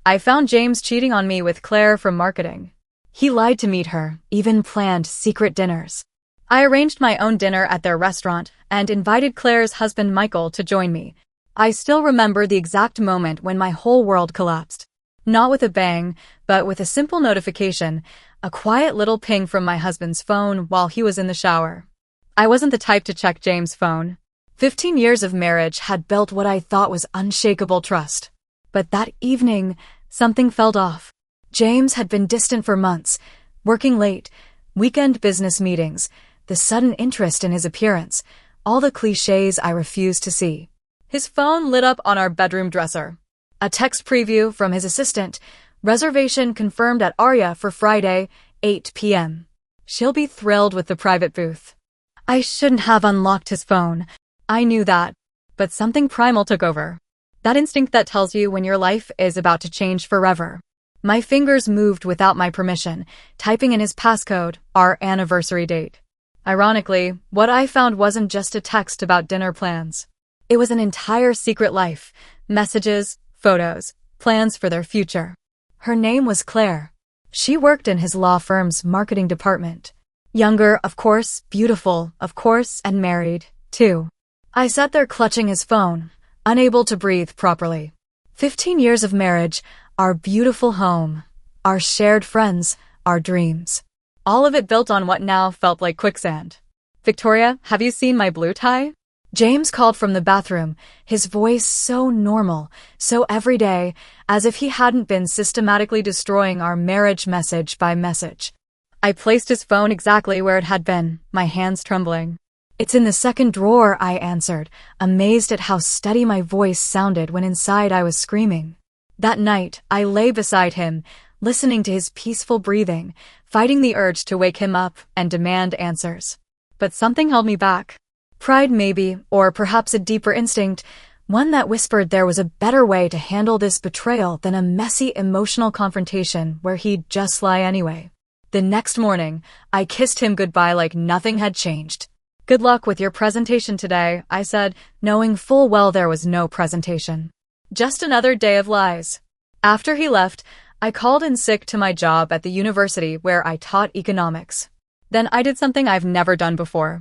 I found James cheating on me with Claire from marketing. He lied to meet her, even planned secret dinners. I arranged my own dinner at their restaurant and invited Claire's husband Michael to join me. I still remember the exact moment when my whole world collapsed. Not with a bang, but with a simple notification, a quiet little ping from my husband's phone while he was in the shower. I wasn't the type to check James' phone. 15 years of marriage had built what I thought was unshakable trust. But that evening, something felt off. James had been distant for months, working late, weekend business meetings, the sudden interest in his appearance, all the cliches I refused to see. His phone lit up on our bedroom dresser. A text preview from his assistant, reservation confirmed at Aria for Friday, 8 p.m. She'll be thrilled with the private booth. I shouldn't have unlocked his phone. I knew that. But something primal took over. That instinct that tells you when your life is about to change forever. My fingers moved without my permission, typing in his passcode, our anniversary date. Ironically, what I found wasn't just a text about dinner plans. It was an entire secret life, messages, photos, plans for their future. Her name was Claire. She worked in his law firm's marketing department. Younger, of course, beautiful, of course, and married, too. I sat there clutching his phone, unable to breathe properly. 15 years of marriage, our beautiful home, our shared friends, our dreams. All of it built on what now felt like quicksand. Victoria, have you seen my blue tie? James called from the bathroom, his voice so normal, so everyday, as if he hadn't been systematically destroying our marriage message by message. I placed his phone exactly where it had been, my hands trembling. It's in the second drawer, I answered, amazed at how steady my voice sounded when inside I was screaming. That night, I lay beside him, listening to his peaceful breathing, fighting the urge to wake him up and demand answers. But something held me back. Pride maybe, or perhaps a deeper instinct, one that whispered there was a better way to handle this betrayal than a messy emotional confrontation where he'd just lie anyway. The next morning, I kissed him goodbye like nothing had changed. Good luck with your presentation today, I said, knowing full well there was no presentation. Just another day of lies. After he left, I called in sick to my job at the university where I taught economics. Then I did something I've never done before.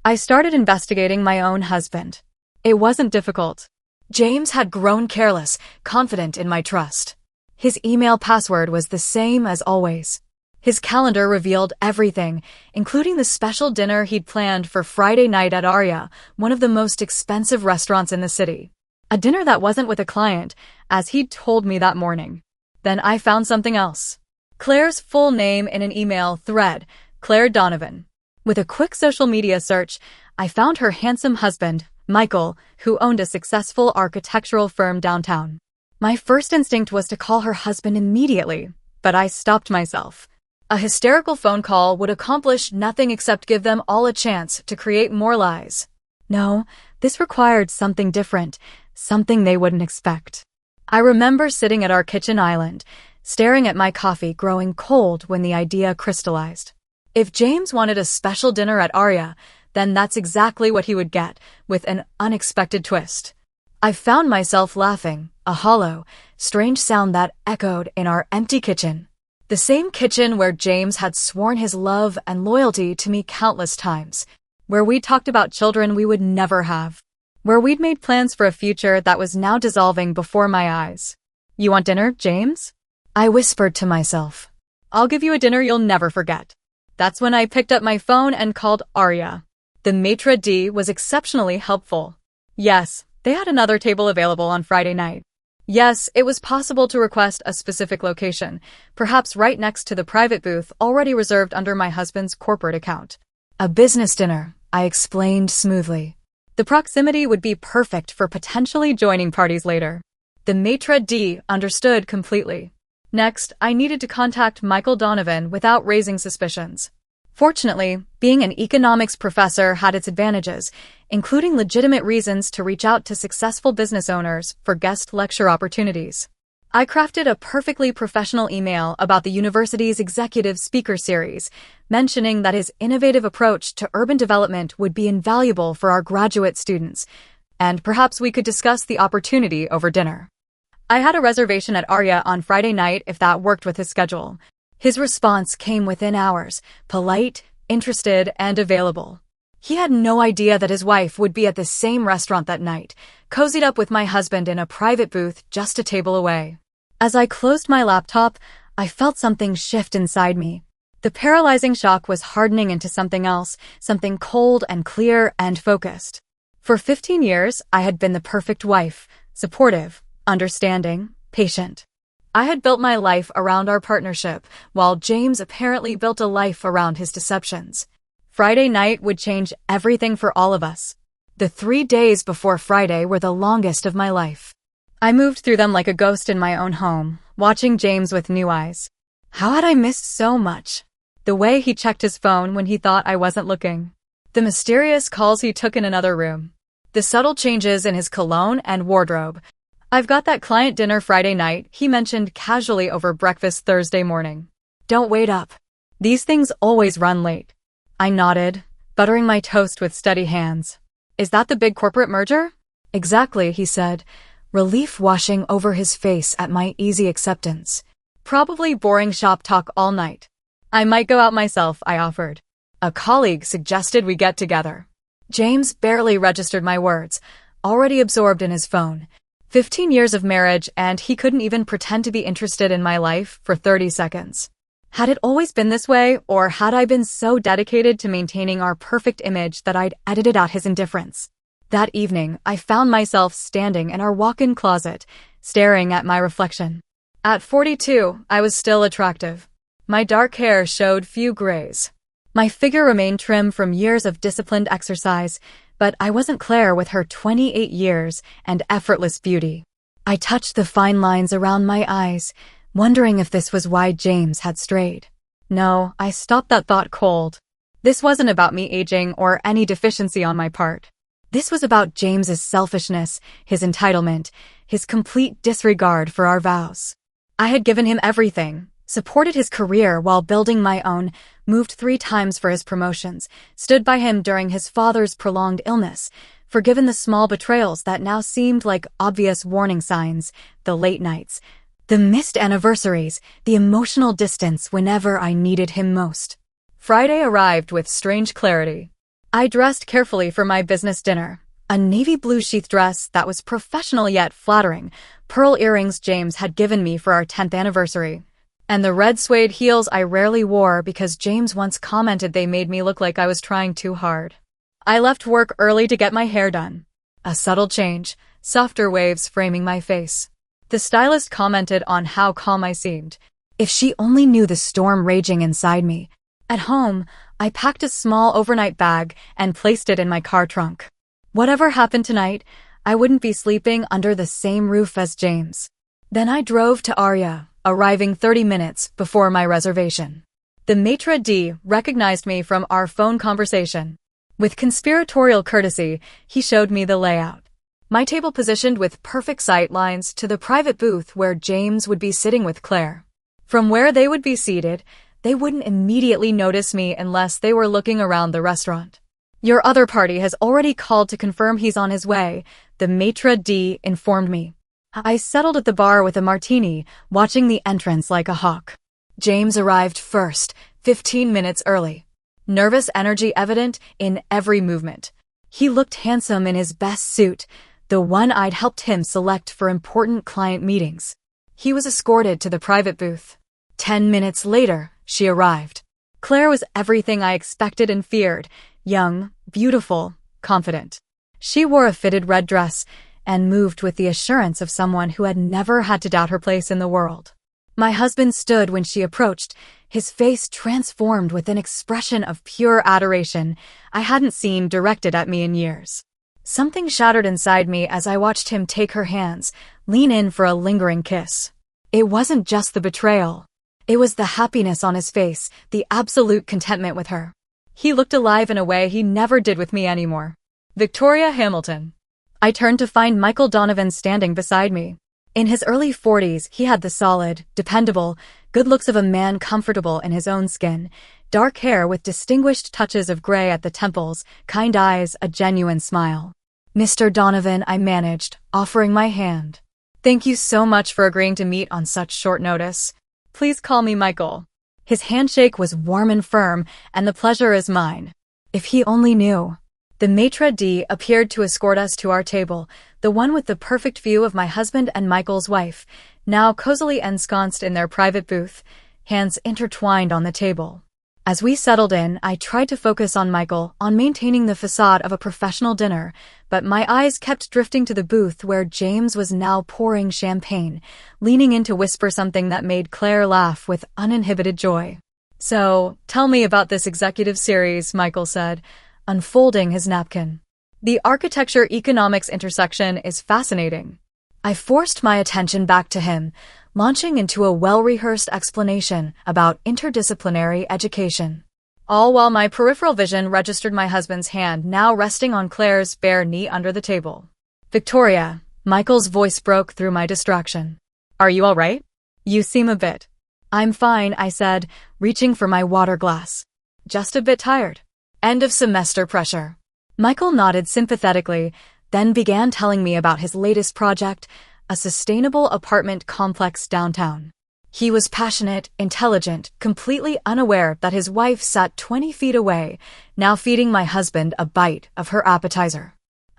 I started investigating my own husband. It wasn't difficult. James had grown careless, confident in my trust. His email password was the same as always. His calendar revealed everything, including the special dinner he'd planned for Friday night at Aria, one of the most expensive restaurants in the city. A dinner that wasn't with a client, as he'd told me that morning. Then I found something else. Claire's full name in an email thread, Claire Donovan. With a quick social media search, I found her handsome husband, Michael, who owned a successful architectural firm downtown. My first instinct was to call her husband immediately, but I stopped myself. A hysterical phone call would accomplish nothing except give them all a chance to create more lies. No, this required something different, something they wouldn't expect. I remember sitting at our kitchen island, staring at my coffee growing cold when the idea crystallized. If James wanted a special dinner at Aria, then that's exactly what he would get, with an unexpected twist. I found myself laughing, a hollow, strange sound that echoed in our empty kitchen. The same kitchen where James had sworn his love and loyalty to me countless times, where we'd talked about children we would never have, where we'd made plans for a future that was now dissolving before my eyes. You want dinner, James? I whispered to myself. I'll give you a dinner you'll never forget. That's when I picked up my phone and called Aria. The maitre d' was exceptionally helpful. Yes, they had another table available on Friday night. Yes, it was possible to request a specific location, perhaps right next to the private booth already reserved under my husband's corporate account. A business dinner, I explained smoothly. The proximity would be perfect for potentially joining parties later. The maitre d' understood completely. Next, I needed to contact Michael Donovan without raising suspicions. Fortunately, being an economics professor had its advantages, including legitimate reasons to reach out to successful business owners for guest lecture opportunities. I crafted a perfectly professional email about the university's executive speaker series, mentioning that his innovative approach to urban development would be invaluable for our graduate students, and perhaps we could discuss the opportunity over dinner. I had a reservation at Arya on Friday night if that worked with his schedule. His response came within hours, polite, interested, and available. He had no idea that his wife would be at the same restaurant that night, cozied up with my husband in a private booth just a table away. As I closed my laptop, I felt something shift inside me. The paralyzing shock was hardening into something else, something cold and clear and focused. For 15 years, I had been the perfect wife, supportive, understanding, patient. I had built my life around our partnership, while James apparently built a life around his deceptions. Friday night would change everything for all of us. The 3 days before Friday were the longest of my life. I moved through them like a ghost in my own home, watching James with new eyes. How had I missed so much? The way he checked his phone when he thought I wasn't looking. The mysterious calls he took in another room. The subtle changes in his cologne and wardrobe. "I've got that client dinner Friday night," he mentioned casually over breakfast Thursday morning. "Don't wait up. These things always run late." I nodded, buttering my toast with steady hands. "Is that the big corporate merger?" "Exactly," he said, relief washing over his face at my easy acceptance. "Probably boring shop talk all night." "I might go out myself," I offered. "A colleague suggested we get together." James barely registered my words, already absorbed in his phone. 15 years of marriage, and he couldn't even pretend to be interested in my life for 30 seconds. Had it always been this way, or had I been so dedicated to maintaining our perfect image that I'd edited out his indifference? That evening, I found myself standing in our walk-in closet, staring at my reflection. At 42, I was still attractive. My dark hair showed few grays. My figure remained trim from years of disciplined exercise, but I wasn't Claire with her 28 years and effortless beauty. I touched the fine lines around my eyes, wondering if this was why James had strayed. No, I stopped that thought cold. This wasn't about me aging or any deficiency on my part. This was about James's selfishness, his entitlement, his complete disregard for our vows. I had given him everything, supported his career while building my own, moved 3 times for his promotions, stood by him during his father's prolonged illness, forgiven the small betrayals that now seemed like obvious warning signs, the late nights, the missed anniversaries, the emotional distance whenever I needed him most. Friday arrived with strange clarity. I dressed carefully for my business dinner, a navy blue sheath dress that was professional yet flattering, pearl earrings James had given me for our 10th anniversary, and the red suede heels I rarely wore because James once commented they made me look like I was trying too hard. I left work early to get my hair done. A subtle change, softer waves framing my face. The stylist commented on how calm I seemed. If she only knew the storm raging inside me. At home, I packed a small overnight bag and placed it in my car trunk. Whatever happened tonight, I wouldn't be sleeping under the same roof as James. Then I drove to Arya, arriving 30 minutes before my reservation. The maitre d' recognized me from our phone conversation. With conspiratorial courtesy, he showed me the layout. My table positioned with perfect sight lines to the private booth where James would be sitting with Claire. From where they would be seated, they wouldn't immediately notice me unless they were looking around the restaurant. "Your other party has already called to confirm he's on his way," the maitre d' informed me. I settled at the bar with a martini, watching the entrance like a hawk. James arrived first, 15 minutes early. Nervous energy evident in every movement. He looked handsome in his best suit, the one I'd helped him select for important client meetings. He was escorted to the private booth. 10 minutes later, she arrived. Claire was everything I expected and feared, young, beautiful, confident. She wore a fitted red dress and moved with the assurance of someone who had never had to doubt her place in the world. My husband stood when she approached, his face transformed with an expression of pure adoration I hadn't seen directed at me in years. Something shattered inside me as I watched him take her hands, lean in for a lingering kiss. It wasn't just the betrayal. It was the happiness on his face, the absolute contentment with her. He looked alive in a way he never did with me anymore. Victoria Hamilton. I turned to find Michael Donovan standing beside me. In his early 40s, he had the solid, dependable, good looks of a man comfortable in his own skin, dark hair with distinguished touches of gray at the temples, kind eyes, a genuine smile. "Mr. Donovan," I managed, offering my hand. Thank you so much for agreeing to meet on such short notice. Please call me Michael. His handshake was warm and firm, and the pleasure is mine. If he only knew. The maitre d' appeared to escort us to our table, the one with the perfect view of my husband and Michael's wife, now cozily ensconced in their private booth, hands intertwined on the table. As we settled in, I tried to focus on Michael, on maintaining the facade of a professional dinner, but my eyes kept drifting to the booth where James was now pouring champagne, leaning in to whisper something that made Claire laugh with uninhibited joy. So, tell me about this executive series, Michael said, unfolding his napkin. The architecture-economics intersection is fascinating. I forced my attention back to him, launching into a well-rehearsed explanation about interdisciplinary education. All while my peripheral vision registered my husband's hand now resting on Claire's bare knee under the table. Victoria, Michael's voice broke through my distraction. Are you all right? You seem a bit. I'm fine, I said, reaching for my water glass. Just a bit tired. End of semester pressure. Michael nodded sympathetically, then began telling me about his latest project, a sustainable apartment complex downtown. He was passionate, intelligent, completely unaware that his wife sat 20 feet away, now feeding my husband a bite of her appetizer.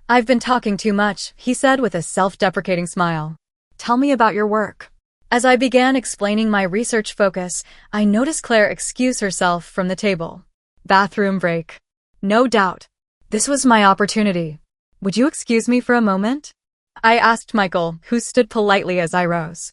I've been talking too much, he said with a self-deprecating smile. Tell me about your work. As I began explaining my research focus, I noticed Claire excuse herself from the table. Bathroom break. No doubt. This was my opportunity. Would you excuse me for a moment? I asked Michael, who stood politely as I rose.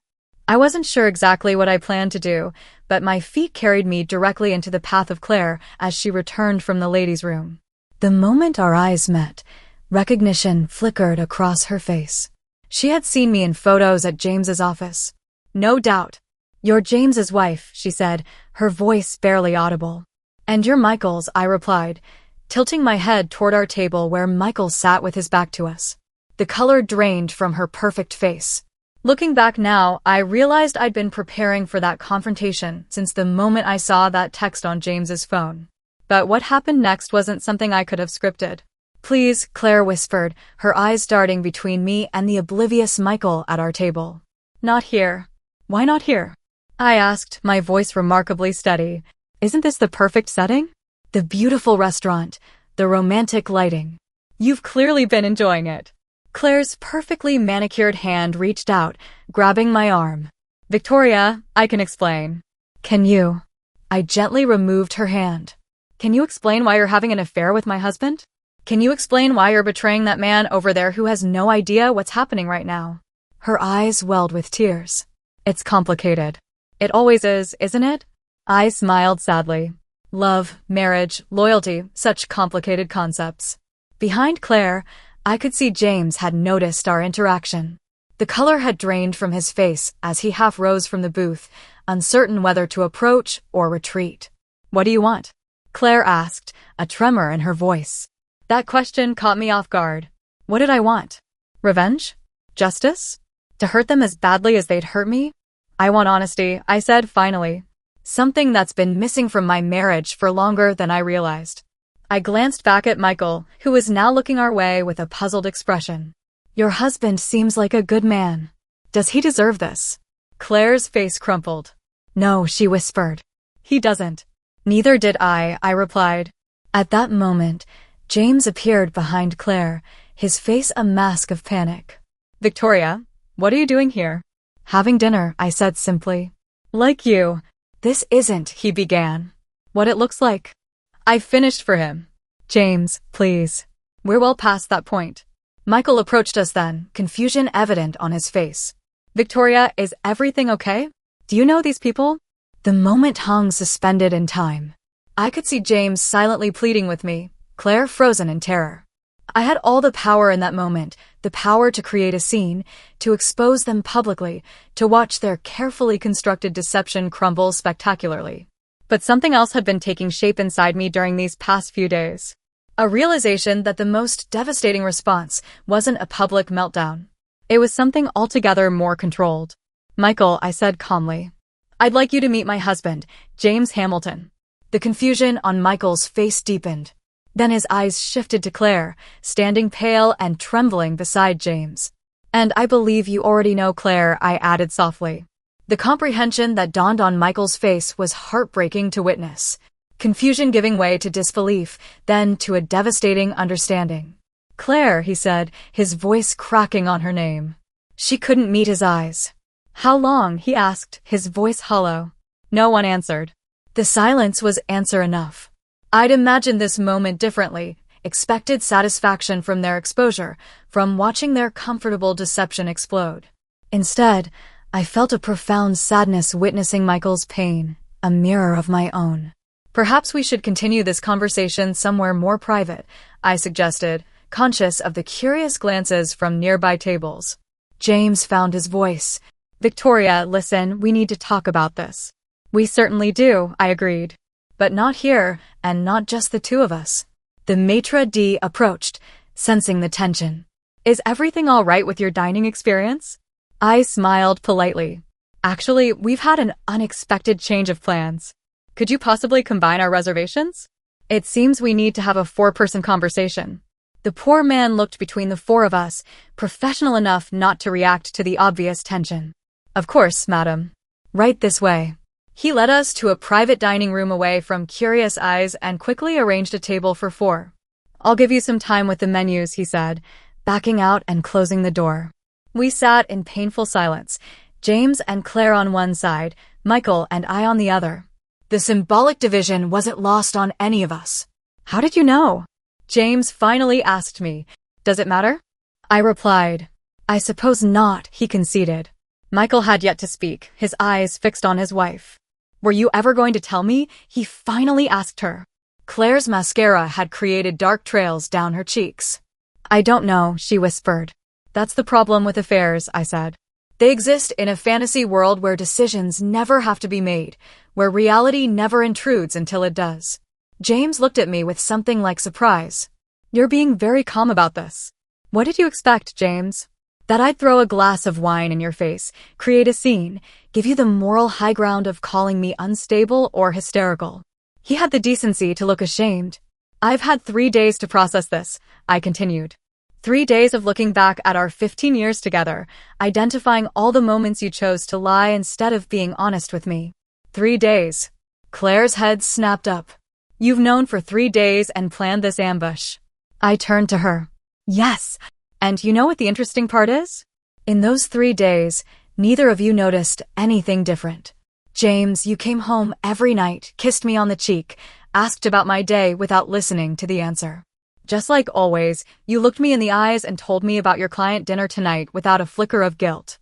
I wasn't sure exactly what I planned to do, but my feet carried me directly into the path of Claire as she returned from the ladies' room. The moment our eyes met, recognition flickered across her face. She had seen me in photos at James's office. No doubt. You're James's wife, she said, her voice barely audible. And you're Michael's, I replied, tilting my head toward our table where Michael sat with his back to us. The color drained from her perfect face. Looking back now, I realized I'd been preparing for that confrontation since the moment I saw that text on James's phone. But what happened next wasn't something I could have scripted. Please, Claire whispered, her eyes darting between me and the oblivious Michael at our table. Not here. Why not here? I asked, my voice remarkably steady. Isn't this the perfect setting? The beautiful restaurant, the romantic lighting. You've clearly been enjoying it. Claire's perfectly manicured hand reached out, grabbing my arm. Victoria, I can explain. Can you? I gently removed her hand. Can you explain why you're having an affair with my husband? Can you explain why you're betraying that man over there who has no idea what's happening right now? Her eyes welled with tears. It's complicated. It always is, isn't it? I smiled sadly. Love, marriage, loyalty, such complicated concepts. Behind Claire, I could see James had noticed our interaction. The color had drained from his face as he half rose from the booth, uncertain whether to approach or retreat. What do you want? Claire asked, a tremor in her voice. That question caught me off guard. What did I want? Revenge? Justice? To hurt them as badly as they'd hurt me? I want honesty, I said finally. Something that's been missing from my marriage for longer than I realized. I glanced back at Michael, who was now looking our way with a puzzled expression. Your husband seems like a good man. Does he deserve this? Claire's face crumpled. No, she whispered. He doesn't. Neither did I replied. At that moment, James appeared behind Claire, his face a mask of panic. Victoria, what are you doing here? Having dinner, I said simply. Like you. This isn't, he began. What it looks like. I finished for him. James, please. We're well past that point. Michael approached us then, confusion evident on his face. Victoria, is everything okay? Do you know these people? The moment hung suspended in time. I could see James silently pleading with me, Claire frozen in terror. I had all the power in that moment, the power to create a scene, to expose them publicly, to watch their carefully constructed deception crumble spectacularly. But something else had been taking shape inside me during these past few days. A realization that the most devastating response wasn't a public meltdown. It was something altogether more controlled. Michael, I said calmly. I'd like you to meet my husband, James Hamilton. The confusion on Michael's face deepened. Then his eyes shifted to Claire, standing pale and trembling beside James. And I believe you already know, Claire, I added softly. The comprehension that dawned on Michael's face was heartbreaking to witness. Confusion giving way to disbelief, then to a devastating understanding. Claire, he said, his voice cracking on her name. She couldn't meet his eyes. How long, he asked, his voice hollow. No one answered. The silence was answer enough. I'd imagined this moment differently, expected satisfaction from their exposure, from watching their comfortable deception explode. Instead, I felt a profound sadness witnessing Michael's pain, a mirror of my own. Perhaps we should continue this conversation somewhere more private, I suggested, conscious of the curious glances from nearby tables. James found his voice. Victoria, listen, we need to talk about this. We certainly do, I agreed. But not here, and not just the two of us. The maitre d' approached, sensing the tension. Is everything all right with your dining experience? I smiled politely. Actually, we've had an unexpected change of plans. Could you possibly combine our reservations? It seems we need to have a four-person conversation. The poor man looked between the four of us, professional enough not to react to the obvious tension. Of course, madam. Right this way. He led us to a private dining room away from curious eyes and quickly arranged a table for four. I'll give you some time with the menus, he said, backing out and closing the door. We sat in painful silence, James and Claire on one side, Michael and I on the other. The symbolic division wasn't lost on any of us. How did you know? James finally asked me. Does it matter? I replied. I suppose not, he conceded. Michael had yet to speak, his eyes fixed on his wife. Were you ever going to tell me? He finally asked her. Claire's mascara had created dark trails down her cheeks. I don't know, she whispered. That's the problem with affairs, I said. They exist in a fantasy world where decisions never have to be made, where reality never intrudes until it does. James looked at me with something like surprise. You're being very calm about this. What did you expect, James? That I'd throw a glass of wine in your face, create a scene, give you the moral high ground of calling me unstable or hysterical. He had the decency to look ashamed. I've had 3 days to process this, I continued. 3 days of looking back at our 15 years together, identifying all the moments you chose to lie instead of being honest with me. 3 days. Claire's head snapped up. You've known for 3 days and planned this ambush. I turned to her. Yes. And you know what the interesting part is? In those 3 days, neither of you noticed anything different. James, you came home every night, kissed me on the cheek, asked about my day without listening to the answer. Just like always, you looked me in the eyes and told me about your client dinner tonight without a flicker of guilt.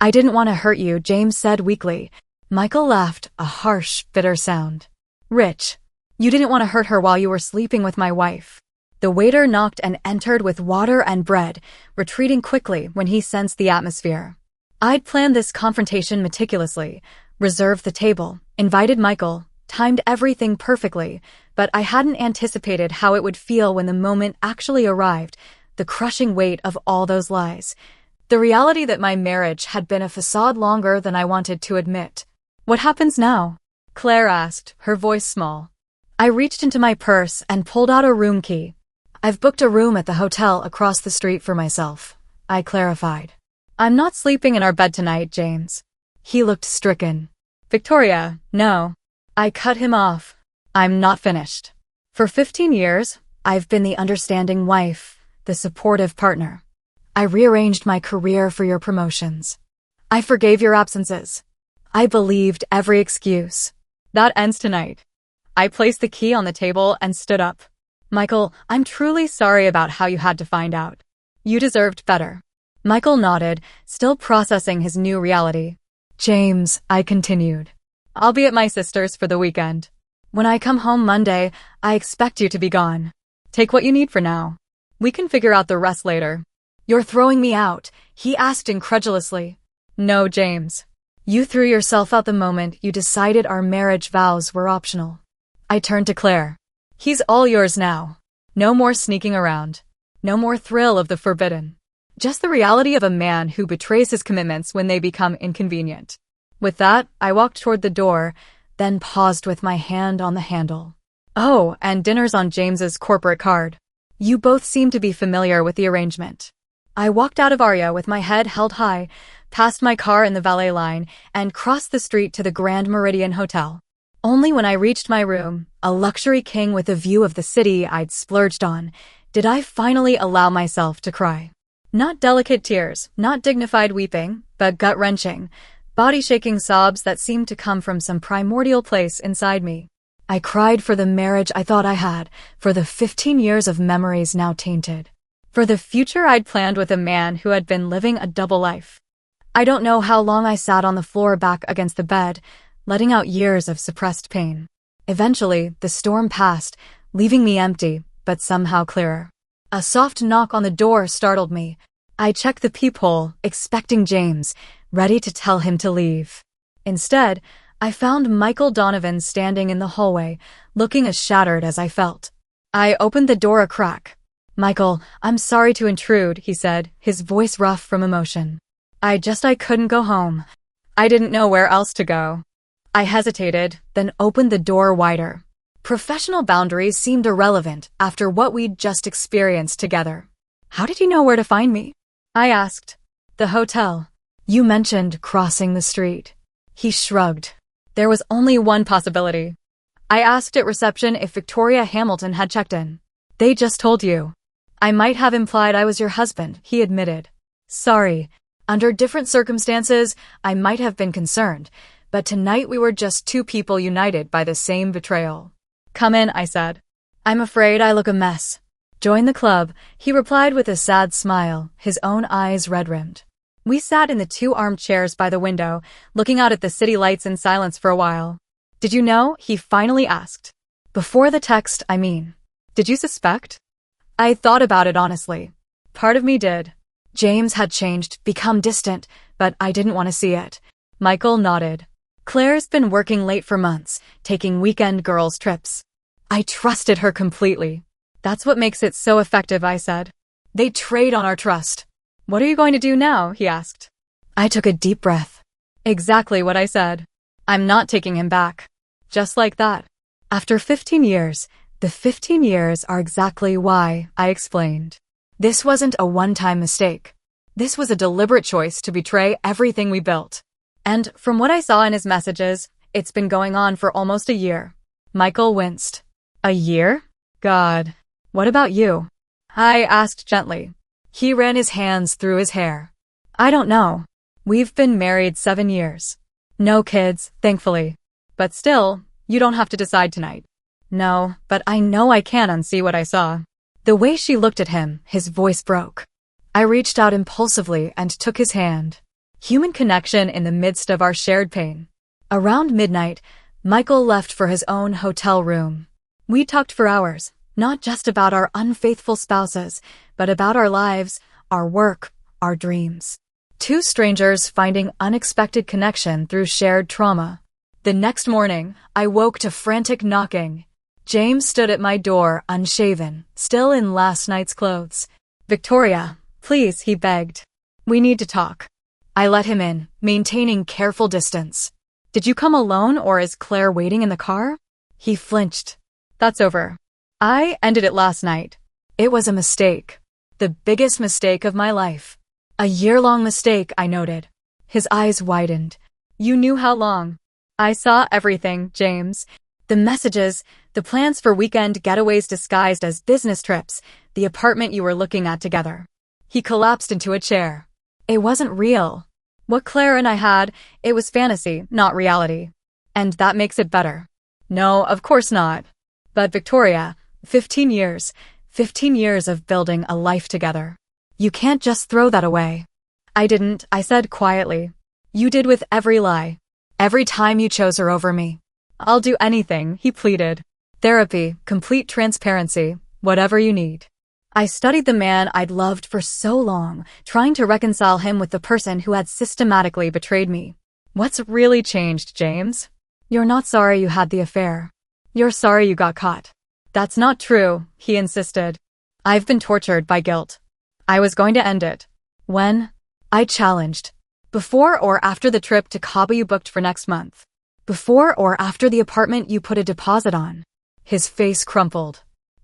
I didn't want to hurt you, James said weakly. Michael laughed, a harsh, bitter sound. Rich, you didn't want to hurt her while you were sleeping with my wife. The waiter knocked and entered with water and bread, retreating quickly when he sensed the atmosphere. I'd planned this confrontation meticulously, reserved the table, invited Michael, timed everything perfectly, but I hadn't anticipated how it would feel when the moment actually arrived, the crushing weight of all those lies. The reality that my marriage had been a facade longer than I wanted to admit. What happens now? Claire asked, her voice small. I reached into my purse and pulled out a room key. I've booked a room at the hotel across the street for myself, I clarified. I'm not sleeping in our bed tonight, James. He looked stricken. Victoria, no. I cut him off. I'm not finished. For 15 years, I've been the understanding wife, the supportive partner. I rearranged my career for your promotions. I forgave your absences. I believed every excuse. That ends tonight. I placed the key on the table and stood up. Michael, I'm truly sorry about how you had to find out. You deserved better. Michael nodded, still processing his new reality. James, I continued. I'll be at my sister's for the weekend. When I come home Monday, I expect you to be gone. Take what you need for now. We can figure out the rest later. You're throwing me out, he asked incredulously. No, James. You threw yourself out the moment you decided our marriage vows were optional. I turned to Claire. He's all yours now. No more sneaking around. No more thrill of the forbidden. Just the reality of a man who betrays his commitments when they become inconvenient. With that, I walked toward the door, then paused with my hand on the handle. Oh, and dinner's on James's corporate card. You both seem to be familiar with the arrangement. I walked out of Aria with my head held high, past my car in the valet line, and crossed the street to the Grand Meridian Hotel. Only when I reached my room, a luxury king with a view of the city I'd splurged on, did I finally allow myself to cry. Not delicate tears, not dignified weeping, but gut-wrenching, body-shaking sobs that seemed to come from some primordial place inside me. I cried for the marriage I thought I had, for the 15 years of memories now tainted, for the future I'd planned with a man who had been living a double life. I don't know how long I sat on the floor back against the bed, letting out years of suppressed pain. Eventually, the storm passed, leaving me empty, but somehow clearer. A soft knock on the door startled me. I checked the peephole, expecting James, ready to tell him to leave. Instead, I found Michael Donovan standing in the hallway, looking as shattered as I felt. I opened the door a crack. "Michael, I'm sorry to intrude," he said, his voice rough from emotion. I couldn't go home. I didn't know where else to go." I hesitated, then opened the door wider. Professional boundaries seemed irrelevant after what we'd just experienced together. "How did you know where to find me?" I asked. "The hotel. You mentioned crossing the street." He shrugged. There was only one possibility. I asked at reception if Victoria Hamilton had checked in. "They just told you." "I might have implied I was your husband," he admitted. "Sorry. Under different circumstances, I might have been concerned, but tonight we were just two people united by the same betrayal." "Come in," I said. "I'm afraid I look a mess." "Join the club," he replied with a sad smile, his own eyes red-rimmed. We sat in the two armchairs by the window, looking out at the city lights in silence for a while. "Did you know?" he finally asked. "Before the text, I mean. Did you suspect?" I thought about it honestly. Part of me did. James had changed, become distant, but I didn't want to see it. Michael nodded. "Claire's been working late for months, taking weekend girls' trips." I trusted her completely. "That's what makes it so effective," I said. "They trade on our trust." "What are you going to do now?" he asked. I took a deep breath. Exactly what I said. I'm not taking him back. Just like that. After 15 years, the 15 years are exactly why, I explained. This wasn't a one-time mistake. This was a deliberate choice to betray everything we built. And from what I saw in his messages, it's been going on for almost a year. Michael winced. "A year? God. What about you?" I asked gently. He ran his hands through his hair. "I don't know. We've been married 7 years. No kids, thankfully. But still, you don't have to decide tonight." "No, but I know I can unsee what I saw." The way she looked at him, his voice broke. I reached out impulsively and took his hand. Human connection in the midst of our shared pain. Around midnight, Michael left for his own hotel room. We talked for hours, not just about our unfaithful spouses, but about our lives, our work, our dreams. Two strangers finding unexpected connection through shared trauma. The next morning, I woke to frantic knocking. James stood at my door, unshaven, still in last night's clothes. "Victoria, please," he begged. "We need to talk." I let him in, maintaining careful distance. "Did you come alone, or is Claire waiting in the car?" He flinched. "That's over. I ended it last night. It was a mistake. The biggest mistake of my life." "A year-long mistake," I noted. His eyes widened. "You knew how long?" "I saw everything, James. The messages, the plans for weekend getaways disguised as business trips, the apartment you were looking at together." He collapsed into a chair. "It wasn't real. What Claire and I had, it was fantasy, not reality. And that makes it better." "No, of course not. But Victoria, 15 years of building a life together. You can't just throw that away." "I didn't," I said quietly. "You did with every lie. Every time you chose her over me." "I'll do anything," he pleaded. "Therapy, complete transparency, whatever you need." I studied the man I'd loved for so long, trying to reconcile him with the person who had systematically betrayed me. "What's really changed, James? You're not sorry you had the affair. You're sorry you got caught." "That's not true," he insisted. "I've been tortured by guilt. I was going to end it." "When?" I challenged. "Before or after the trip to Cabo you booked for next month? Before or after the apartment you put a deposit on?" His face crumpled.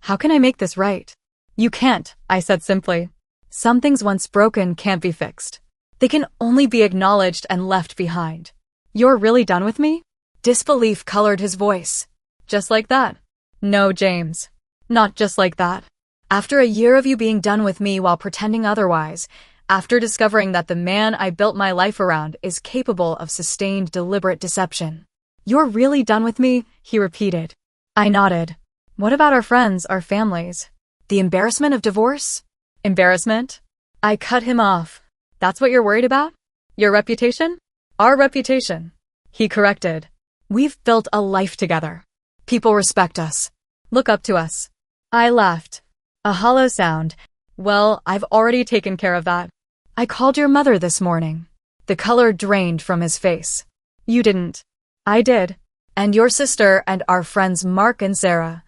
"How can I make this right?" "You can't," I said simply. Some things once broken can't be fixed. They can only be acknowledged and left behind. You're really done with me? Disbelief colored his voice. Just like that? No, James. Not just like that. After a year of you being done with me while pretending otherwise, after discovering that the man I built my life around is capable of sustained, deliberate deception. You're really done with me? He repeated. I nodded. What about our friends, our families? The embarrassment of divorce? Embarrassment? I cut him off. That's what you're worried about? Your reputation? Our reputation. He corrected. We've built a life together. People respect us. Look up to us. I laughed. A hollow sound. Well, I've already taken care of that. I called your mother this morning. The color drained from his face. You didn't. I did. And your sister and our friends Mark and Sarah.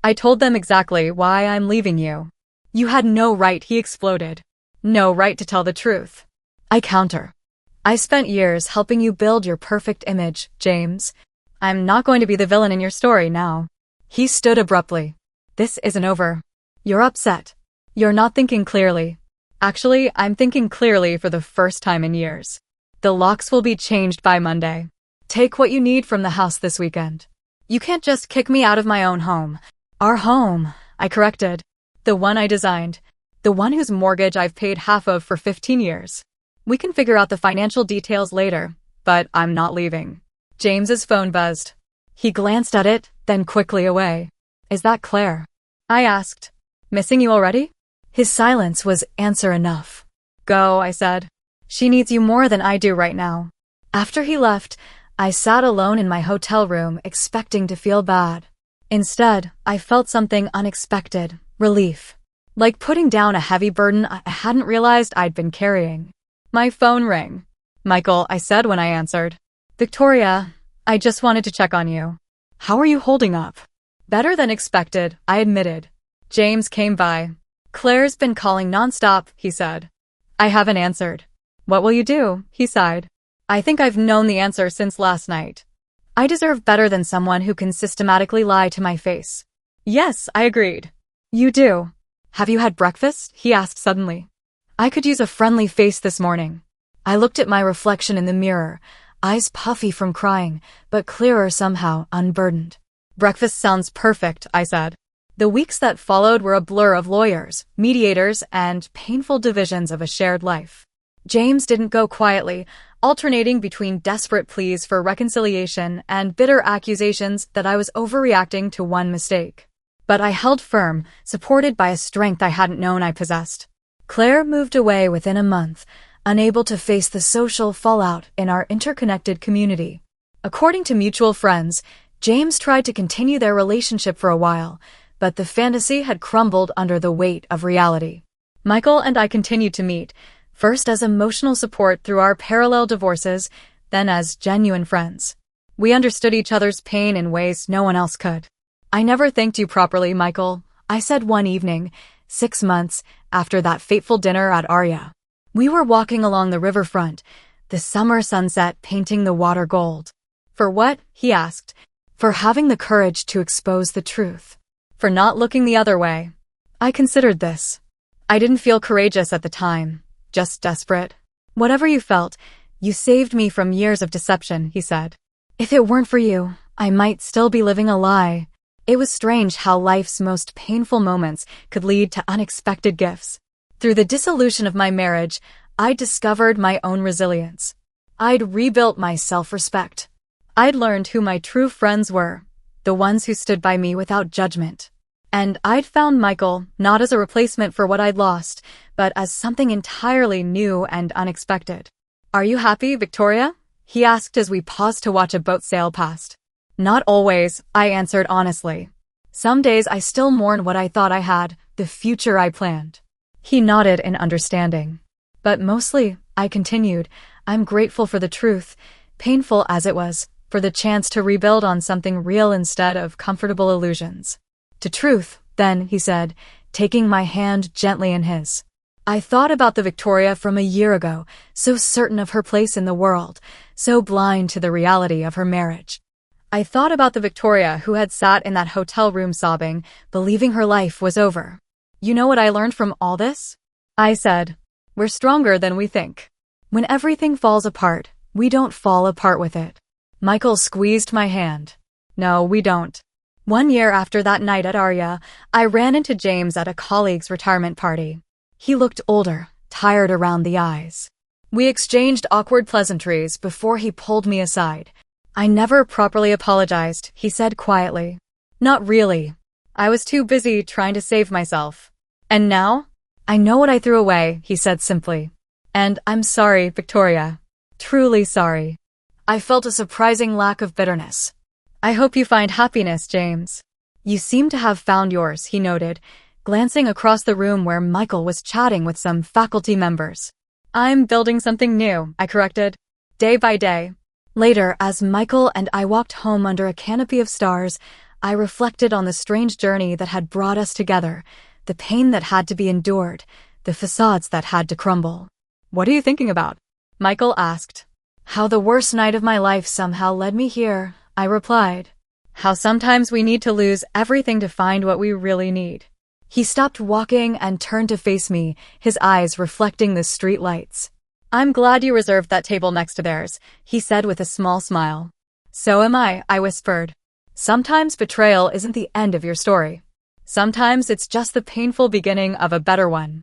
I told them exactly why I'm leaving you. You had no right, he exploded. No right to tell the truth. I counter. I spent years helping you build your perfect image, James. I'm not going to be the villain in your story now. He stood abruptly. This isn't over. You're upset. You're not thinking clearly. Actually, I'm thinking clearly for the first time in years. The locks will be changed by Monday. Take what you need from the house this weekend. You can't just kick me out of my own home. Our home, I corrected. The one I designed. The one whose mortgage I've paid half of for 15 years. We can figure out the financial details later, but I'm not leaving. James's phone buzzed. He glanced at it, then quickly away. Is that Claire? I asked. Missing you already? His silence was answer enough. Go, I said. She needs you more than I do right now. After he left, I sat alone in my hotel room expecting to feel bad. Instead, I felt something unexpected, relief. Like putting down a heavy burden I hadn't realized I'd been carrying. My phone rang. Michael, I said when I answered. Victoria, I just wanted to check on you. How are you holding up? Better than expected, I admitted. James came by. Claire's been calling nonstop, he said. I haven't answered. What will you do? He sighed. I think I've known the answer since last night. I deserve better than someone who can systematically lie to my face. Yes, I agreed. You do. Have you had breakfast? He asked suddenly. I could use a friendly face this morning. I looked at my reflection in the mirror, eyes puffy from crying, but clearer somehow, unburdened. Breakfast sounds perfect, I said. The weeks that followed were a blur of lawyers, mediators, and painful divisions of a shared life. James didn't go quietly, alternating between desperate pleas for reconciliation and bitter accusations that I was overreacting to one mistake. But I held firm, supported by a strength I hadn't known I possessed. Claire moved away within a month, unable to face the social fallout in our interconnected community. According to mutual friends, James tried to continue their relationship for a while, but the fantasy had crumbled under the weight of reality. Michael and I continued to meet, first as emotional support through our parallel divorces, then as genuine friends. We understood each other's pain in ways no one else could. I never thanked you properly, Michael, I said one evening, 6 months after that fateful dinner at Arya. We were walking along the riverfront, the summer sunset painting the water gold. For what? He asked. For having the courage to expose the truth. For not looking the other way. I considered this. I didn't feel courageous at the time, just desperate. Whatever you felt, you saved me from years of deception, he said. If it weren't for you, I might still be living a lie. It was strange how life's most painful moments could lead to unexpected gifts. Through the dissolution of my marriage, I discovered my own resilience. I'd rebuilt my self-respect. I'd learned who my true friends were, the ones who stood by me without judgment. And I'd found Michael not as a replacement for what I'd lost, but as something entirely new and unexpected. Are you happy, Victoria? He asked as we paused to watch a boat sail past. Not always, I answered honestly. Some days I still mourn what I thought I had, the future I planned. He nodded in understanding. But mostly, I continued, I'm grateful for the truth, painful as it was, for the chance to rebuild on something real instead of comfortable illusions. To truth, then, he said, taking my hand gently in his. I thought about the Victoria from a year ago, so certain of her place in the world, so blind to the reality of her marriage. I thought about the Victoria who had sat in that hotel room sobbing, believing her life was over. You know what I learned from all this? I said. We're stronger than we think. When everything falls apart, we don't fall apart with it. Michael squeezed my hand. No, we don't. 1 year after that night at Arya, I ran into James at a colleague's retirement party. He looked older, tired around the eyes. We exchanged awkward pleasantries before he pulled me aside. I never properly apologized, he said quietly. Not really. I was too busy trying to save myself. And now? I know what I threw away, he said simply. And I'm sorry, Victoria. Truly sorry. I felt a surprising lack of bitterness. I hope you find happiness, James. You seem to have found yours, he noted, glancing across the room where Michael was chatting with some faculty members. I'm building something new, I corrected. Day by day. Later, as Michael and I walked home under a canopy of stars, I reflected on the strange journey that had brought us together, the pain that had to be endured, the facades that had to crumble. What are you thinking about? Michael asked. How the worst night of my life somehow led me here, I replied. How sometimes we need to lose everything to find what we really need. He stopped walking and turned to face me, his eyes reflecting the street lights. I'm glad you reserved that table next to theirs, he said with a small smile. So am I whispered. Sometimes betrayal isn't the end of your story. Sometimes it's just the painful beginning of a better one.